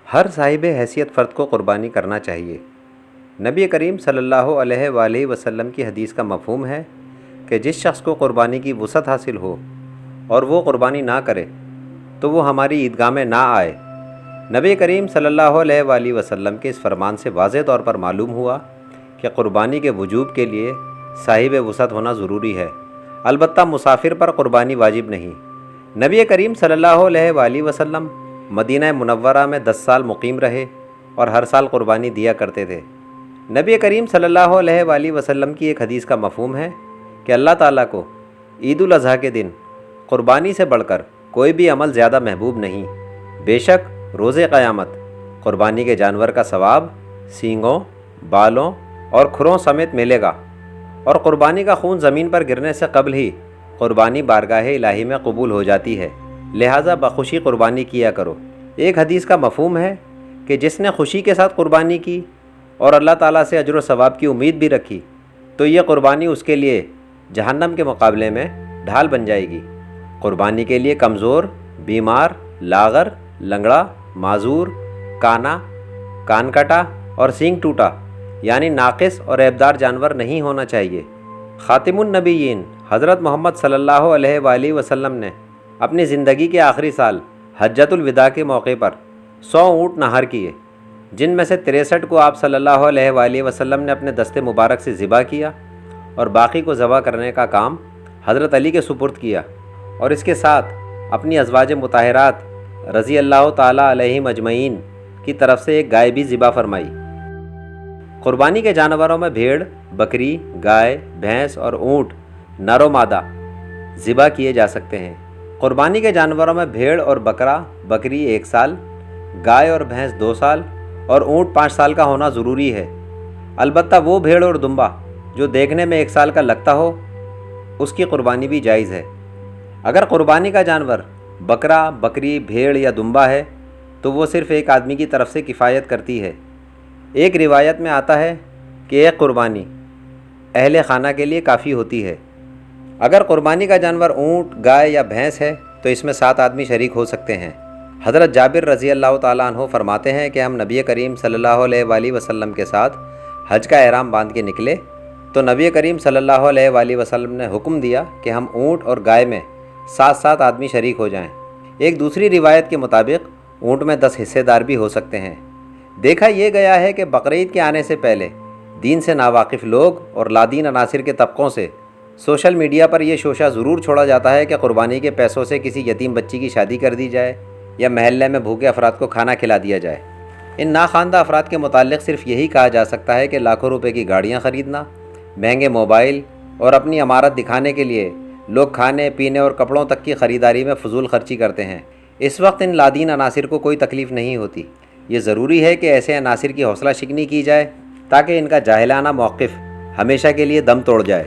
ہر صاحب حیثیت فرد کو قربانی کرنا چاہیے۔ نبی کریم صلی اللہ علیہ وآلہ وسلم کی حدیث کا مفہوم ہے کہ جس شخص کو قربانی کی وسعت حاصل ہو اور وہ قربانی نہ کرے تو وہ ہماری عیدگاہ میں نہ آئے۔ نبی کریم صلی اللہ علیہ وآلہ وسلم کے اس فرمان سے واضح طور پر معلوم ہوا کہ قربانی کے وجوب کے لیے صاحب وسعت ہونا ضروری ہے، البتہ مسافر پر قربانی واجب نہیں۔ نبی کریم صلی اللہ علیہ وآلہ وسلم مدینہ منورہ میں 10 سال مقیم رہے اور ہر سال قربانی دیا کرتے تھے۔ نبی کریم صلی اللہ علیہ وآلہ وسلم کی ایک حدیث کا مفہوم ہے کہ اللہ تعالیٰ کو عید الاضحیٰ کے دن قربانی سے بڑھ کر کوئی بھی عمل زیادہ محبوب نہیں۔ بے شک روز قیامت قربانی کے جانور کا ثواب سینگوں، بالوں اور کھروں سمیت ملے گا، اور قربانی کا خون زمین پر گرنے سے قبل ہی قربانی بارگاہ الہی میں قبول ہو جاتی ہے، لہٰذا بخوشی قربانی کیا کرو۔ ایک حدیث کا مفہوم ہے کہ جس نے خوشی کے ساتھ قربانی کی اور اللہ تعالیٰ سے اجر و ثواب کی امید بھی رکھی تو یہ قربانی اس کے لیے جہنم کے مقابلے میں ڈھال بن جائے گی۔ قربانی کے لیے کمزور، بیمار، لاغر، لنگڑا، معذور، کانا، کان کٹا اور سینگ ٹوٹا یعنی ناقص اور عیبدار جانور نہیں ہونا چاہیے۔ خاتم النبیین حضرت محمد صلی اللہ علیہ وآلہ وسلم نے اپنی زندگی کے آخری سال حجۃ الوداع کے موقع پر 100 اونٹ نہر کیے، جن میں سے 63 کو آپ صلی اللہ علیہ وآلہ وسلم نے اپنے دست مبارک سے ذبح کیا اور باقی کو ذبح کرنے کا کام حضرت علی کے سپرد کیا، اور اس کے ساتھ اپنی ازواج مطہرات رضی اللہ تعالیٰ علیہم اجمعین کی طرف سے ایک گائے بھی ذبح فرمائی۔ قربانی کے جانوروں میں بھیڑ، بکری، گائے، بھینس اور اونٹ نر و مادہ ذبح کیے جا سکتے ہیں۔ قربانی کے جانوروں میں بھیڑ اور بکرا، بکری 1 سال، گائے اور بھینس 2 سال اور اونٹ 5 سال کا ہونا ضروری ہے۔ البتہ وہ بھیڑ اور دمبا جو دیکھنے میں 1 سال کا لگتا ہو اس کی قربانی بھی جائز ہے۔ اگر قربانی کا جانور بکرا، بکری، بھیڑ یا دمبا ہے تو وہ صرف ایک آدمی کی طرف سے کفایت کرتی ہے۔ ایک روایت میں آتا ہے کہ ایک قربانی اہل خانہ کے لیے کافی ہوتی ہے۔ اگر قربانی کا جانور اونٹ، گائے یا بھینس ہے تو اس میں 7 آدمی شریک ہو سکتے ہیں۔ حضرت جابر رضی اللہ تعالیٰ عنہ فرماتے ہیں کہ ہم نبی کریم صلی اللہ علیہ وآلہ وسلم کے ساتھ حج کا احرام باندھ کے نکلے تو نبی کریم صلی اللہ علیہ وآلہ وسلم نے حکم دیا کہ ہم اونٹ اور گائے میں 7 آدمی شریک ہو جائیں۔ ایک دوسری روایت کے مطابق اونٹ میں 10 حصے دار بھی ہو سکتے ہیں۔ دیکھا یہ گیا ہے کہ بقرعید کے آنے سے پہلے دین سے ناواقف لوگ اور لادین عناصر کے طبقوں سے سوشل میڈیا پر یہ شوشہ ضرور چھوڑا جاتا ہے کہ قربانی کے پیسوں سے کسی یتیم بچی کی شادی کر دی جائے یا محلے میں بھوکے افراد کو کھانا کھلا دیا جائے۔ ان ناخواندہ افراد کے متعلق صرف یہی کہا جا سکتا ہے کہ لاکھوں روپے کی گاڑیاں خریدنا، مہنگے موبائل اور اپنی عمارت دکھانے کے لیے لوگ کھانے پینے اور کپڑوں تک کی خریداری میں فضول خرچی کرتے ہیں۔ اس وقت ان لادین عناصر کو کوئی تکلیف نہیں ہوتی۔ یہ ضروری ہے کہ ایسے عناصر کی حوصلہ شکنی کی جائے تاکہ ان کا جاہلانہ موقف ہمیشہ کے لیے دم توڑ جائے۔